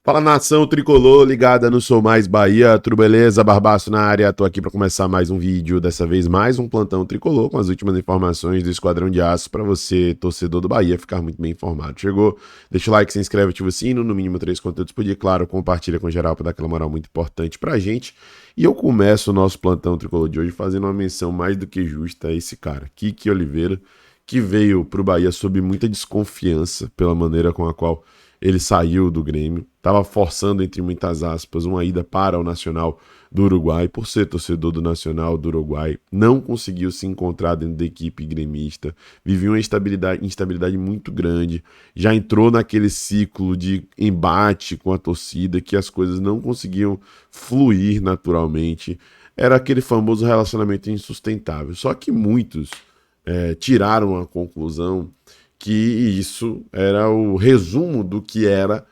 Fala, nação tricolor ligada no Sou Mais Bahia, tudo beleza? Barbaço na área, tô aqui para começar mais um vídeo, dessa vez mais um plantão tricolor com as últimas informações do Esquadrão de Aço para você, torcedor do Bahia, ficar muito bem informado. Chegou? Deixa o like, se inscreve, ativa o sino, no mínimo 3 conteúdos por dia, claro, compartilha com geral para dar aquela moral muito importante pra gente. E eu começo o nosso plantão tricolor de hoje fazendo uma menção mais do que justa a esse cara, Kiki Oliveira, que veio pro Bahia sob muita desconfiança pela maneira com a qual ele saiu do Grêmio, estava forçando, entre muitas aspas, uma ida para o Nacional do Uruguai, por ser torcedor do Nacional do Uruguai, não conseguiu se encontrar dentro da equipe gremista, vivia uma instabilidade muito grande, já entrou naquele ciclo de embate com a torcida, que as coisas não conseguiam fluir naturalmente, era aquele famoso relacionamento insustentável, só que muitos tiraram a conclusão que isso era o resumo do que era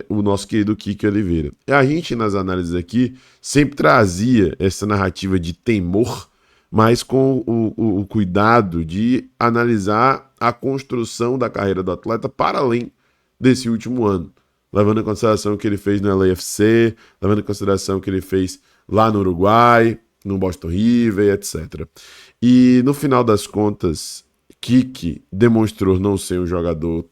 o nosso querido Kiki Oliveira. A gente, nas análises aqui, sempre trazia essa narrativa de temor, mas com o cuidado de analisar a construção da carreira do atleta para além desse último ano, levando em consideração o que ele fez no LAFC, levando em consideração o que ele fez lá no Uruguai, no Boston River, etc. E no final das contas, Kiki demonstrou não ser um jogador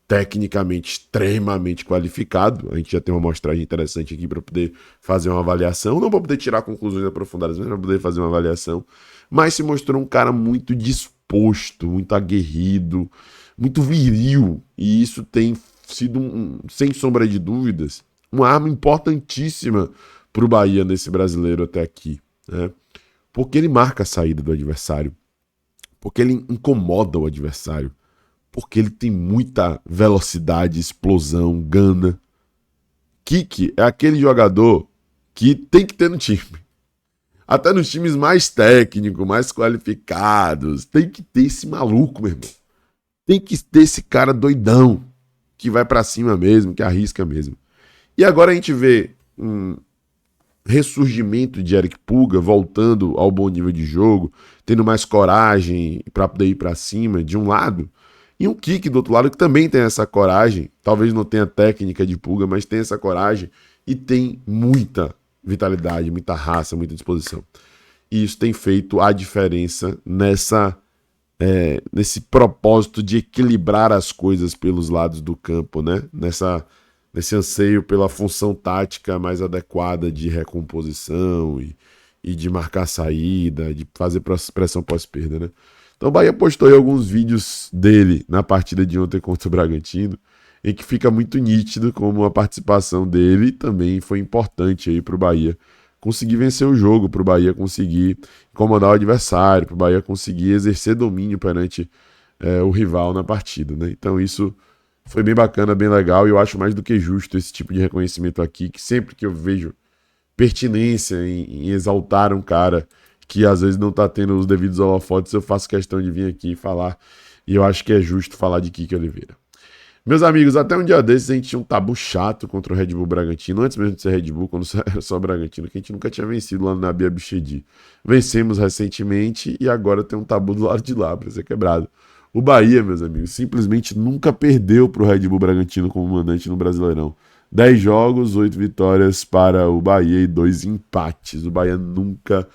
tecnicamente extremamente qualificado. A gente já tem uma amostragem interessante aqui para poder fazer uma avaliação, não para poder tirar conclusões aprofundadas, mas para poder fazer uma avaliação. Mas se mostrou um cara muito disposto, muito aguerrido, muito viril. E isso tem sido, sem sombra de dúvidas, uma arma importantíssima para o Bahia nesse brasileiro até aqui, né? Porque ele marca a saída do adversário, porque ele incomoda o adversário, porque ele tem muita velocidade, explosão, gana. Kiki é aquele jogador que tem que ter no time. Até nos times mais técnicos, mais qualificados, tem que ter esse maluco, meu irmão. Tem que ter esse cara doidão, que vai pra cima mesmo, que arrisca mesmo. E agora a gente vê ressurgimento de Eric Puga, voltando ao bom nível de jogo, tendo mais coragem para poder ir para cima, de um lado, e um Kiki do outro lado que também tem essa coragem, talvez não tenha técnica de Puga, mas tem essa coragem e tem muita vitalidade, muita raça, muita disposição. E isso tem feito a diferença nesse propósito de equilibrar as coisas pelos lados do campo, né? Nesse anseio pela função tática mais adequada de recomposição e de marcar saída, de fazer pressão pós-perda, né? Então o Bahia postou aí alguns vídeos dele na partida de ontem contra o Bragantino, em que fica muito nítido como a participação dele também foi importante aí para o Bahia conseguir vencer o jogo, para o Bahia conseguir incomodar o adversário, para o Bahia conseguir exercer domínio perante o rival na partida, né? Então isso foi bem bacana, bem legal, e eu acho mais do que justo esse tipo de reconhecimento aqui, que sempre que eu vejo pertinência em exaltar um cara que às vezes não tá tendo os devidos holofotes, eu faço questão de vir aqui e falar, e eu acho que é justo falar de Kiki Oliveira. Meus amigos, até um dia desses a gente tinha um tabu chato contra o Red Bull Bragantino, antes mesmo de ser Red Bull, quando era só Bragantino, que a gente nunca tinha vencido lá no Nabi Abichedi. Vencemos recentemente e agora tem um tabu do lado de lá para ser quebrado. O Bahia, meus amigos, simplesmente nunca perdeu para o Red Bull Bragantino como mandante no Brasileirão. 10 jogos, 8 vitórias para o Bahia e 2 empates. O Bahia nunca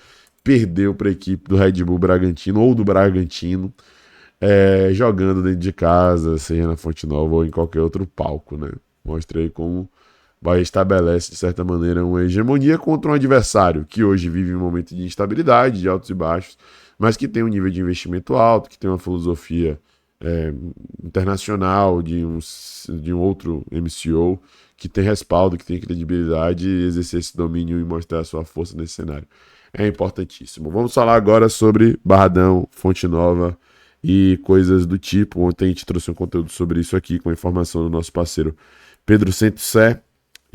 perdeu para a equipe do Red Bull Bragantino ou do Bragantino, jogando dentro de casa, seja na Fonte Nova ou em qualquer outro palco, né? Mostrei como o Bahia estabelece, de certa maneira, uma hegemonia contra um adversário que hoje vive um momento de instabilidade, de altos e baixos, mas que tem um nível de investimento alto, que tem uma filosofia internacional de um outro MCO, que tem respaldo, que tem credibilidade, e exercer esse domínio e mostrar a sua força nesse cenário é importantíssimo. Vamos falar agora sobre Barradão, Fonte Nova e coisas do tipo. Ontem a gente trouxe um conteúdo sobre isso aqui com a informação do nosso parceiro Pedro Centro Sé,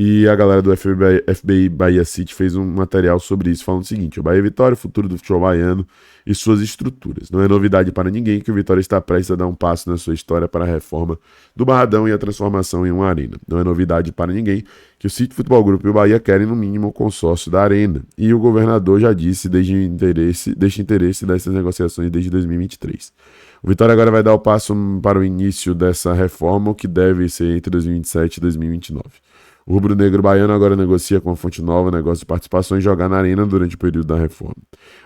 E a galera do FBI Bahia City fez um material sobre isso, falando o seguinte: o Bahia Vitória, o futuro do futebol baiano e suas estruturas. Não é novidade para ninguém que o Vitória está prestes a dar um passo na sua história para a reforma do Barradão e a transformação em uma arena. Não é novidade para ninguém que o City Futebol Grupo e o Bahia querem, no mínimo, o consórcio da arena. E o governador já disse deixa interesse dessas negociações desde 2023. O Vitória agora vai dar o passo para o início dessa reforma, o que deve ser entre 2027 e 2029. O rubro-negro baiano agora negocia com a Fonte Nova negócio de participação e jogar na arena durante o período da reforma.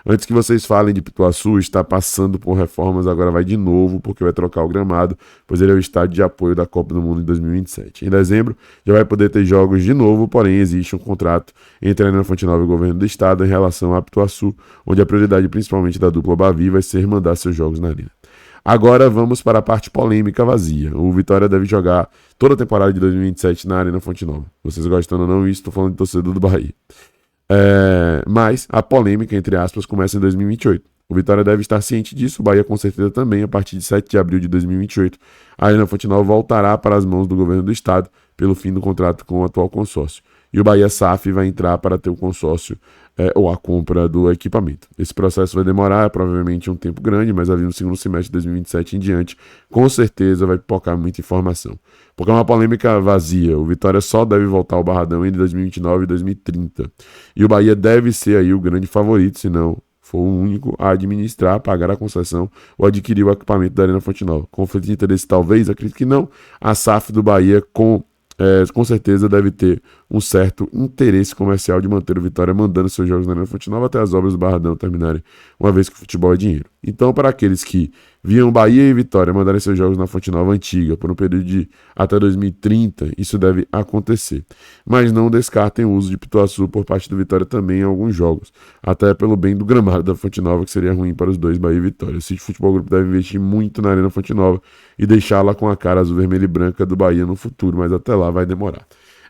Antes que vocês falem de Pituaçu, está passando por reformas, agora vai de novo, porque vai trocar o gramado, pois ele é o estádio de apoio da Copa do Mundo em 2027. Em dezembro, já vai poder ter jogos de novo, porém existe um contrato entre a Arena Fonte Nova e o governo do estado em relação a Pituaçu, onde a prioridade principalmente da dupla Bavi vai ser mandar seus jogos na arena. Agora vamos para a parte polêmica vazia. O Vitória deve jogar toda a temporada de 2027 na Arena Fonte Nova. Vocês gostam ou não, isso estou falando de torcedor do Bahia. Mas a polêmica, entre aspas, começa em 2028. O Vitória deve estar ciente disso, o Bahia com certeza também. A partir de 7 de abril de 2028, a Arena Fonte Nova voltará para as mãos do governo do estado pelo fim do contrato com o atual consórcio. E o Bahia SAF vai entrar para ter o consórcio ou a compra do equipamento. Esse processo vai demorar provavelmente um tempo grande, mas ali no segundo semestre de 2027 em diante, com certeza vai pipocar muita informação. Porque é uma polêmica vazia. O Vitória só deve voltar ao Barradão entre 2029 e 2030. E o Bahia deve ser aí o grande favorito, se não for o único a administrar, pagar a concessão ou adquirir o equipamento da Arena Fonte Nova. Conflito de interesse talvez, acredito que não. A SAF do Bahia com certeza deve ter um certo interesse comercial de manter o Vitória mandando seus jogos na Arena Fonte Nova até as obras do Barradão terminarem, uma vez que o futebol é dinheiro. Então, para aqueles que viam Bahia e Vitória mandarem seus jogos na Fonte Nova antiga por um período de até 2030, isso deve acontecer. Mas não descartem o uso de Pituaçu por parte do Vitória também em alguns jogos, até pelo bem do gramado da Fonte Nova, que seria ruim para os dois, Bahia e Vitória. O City Futebol Grupo deve investir muito na Arena Fonte Nova e deixá-la com a cara azul, vermelha e branca do Bahia no futuro, mas até lá vai demorar.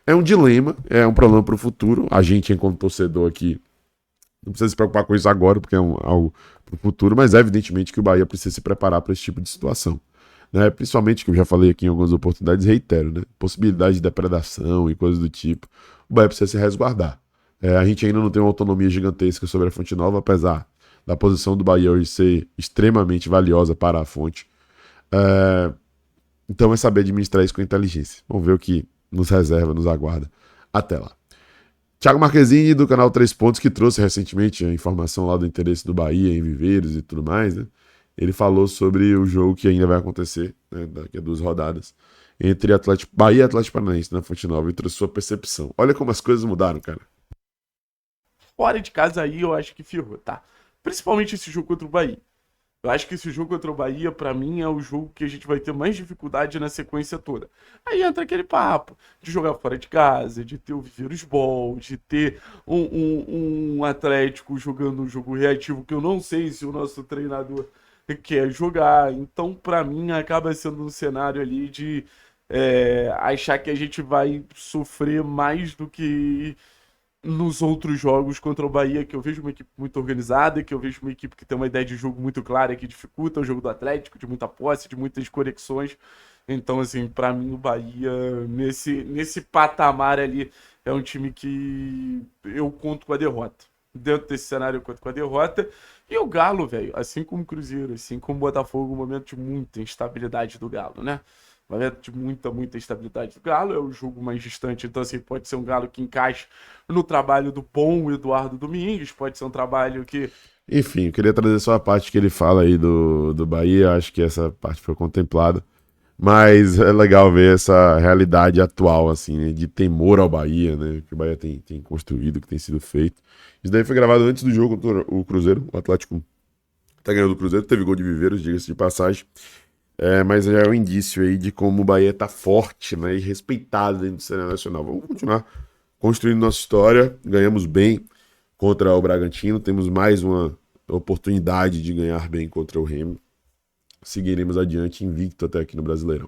É um dilema, é um problema para o futuro. A gente, enquanto torcedor aqui, não precisa se preocupar com isso agora, porque é algo para o futuro, mas é evidentemente que o Bahia precisa se preparar para esse tipo de situação. Né? Principalmente, que eu já falei aqui em algumas oportunidades, reitero, né? Possibilidade de depredação e coisas do tipo. O Bahia precisa se resguardar. A gente ainda não tem uma autonomia gigantesca sobre a Fonte Nova, apesar da posição do Bahia hoje ser extremamente valiosa para a fonte. Então é saber administrar isso com inteligência. Vamos ver o que nos reserva, nos aguarda. Até lá. Thiago Marquezine, do canal 3 Pontos, que trouxe recentemente a informação lá do interesse do Bahia em Viveiros e tudo mais, né? Ele falou sobre o jogo que ainda vai acontecer, né, daqui a 2 rodadas, entre Bahia e Atlético Paranaense na Fonte Nova, e trouxe sua percepção. Olha como as coisas mudaram, cara. Fora de casa aí eu acho que ferrou, tá? Principalmente esse jogo contra o Bahia. Eu acho que esse jogo contra o Bahia, pra mim, é o jogo que a gente vai ter mais dificuldade na sequência toda. Aí entra aquele papo de jogar fora de casa, de ter o Viveiros Ball, de ter um Atlético jogando um jogo reativo que eu não sei se o nosso treinador quer jogar. Então, pra mim, acaba sendo um cenário ali de achar que a gente vai sofrer mais do que nos outros jogos contra o Bahia, que eu vejo uma equipe muito organizada, que eu vejo uma equipe que tem uma ideia de jogo muito clara, que dificulta o jogo do Atlético, de muita posse, de muitas conexões. Então, assim, pra mim o Bahia, nesse patamar ali, é um time que eu conto com a derrota. Dentro desse cenário eu conto com a derrota. E o Galo, velho, assim como o Cruzeiro, assim como o Botafogo, um momento de muita instabilidade do Galo, né? Momento de muita instabilidade do Galo, é o jogo mais distante, então assim, pode ser um Galo que encaixa no trabalho do bom Eduardo Domingues, pode ser um trabalho que... Enfim, eu queria trazer só a parte que ele fala aí do Bahia, acho que essa parte foi contemplada, mas é legal ver essa realidade atual, assim, né, de temor ao Bahia, né, que o Bahia tem construído, que tem sido feito. Isso daí foi gravado antes do jogo contra o Cruzeiro, o Atlético tá ganhando do Cruzeiro, teve gol de Viveiros, diga-se de passagem. Mas já é um indício aí de como o Bahia tá forte, né, e respeitado dentro do cenário nacional. Vamos continuar construindo nossa história. Ganhamos bem contra o Bragantino, temos mais uma oportunidade de ganhar bem contra o Remo. Seguiremos adiante invicto até aqui no Brasileirão.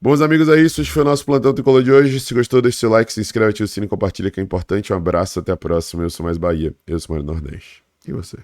Bons amigos, é isso. Esse foi o nosso Plantão Tricolor de hoje. Se gostou, deixe seu like, se inscreve, ativa o sino e compartilha, que é importante. Um abraço, até a próxima. Eu sou Mais Bahia, eu sou Mais Nordeste. E você?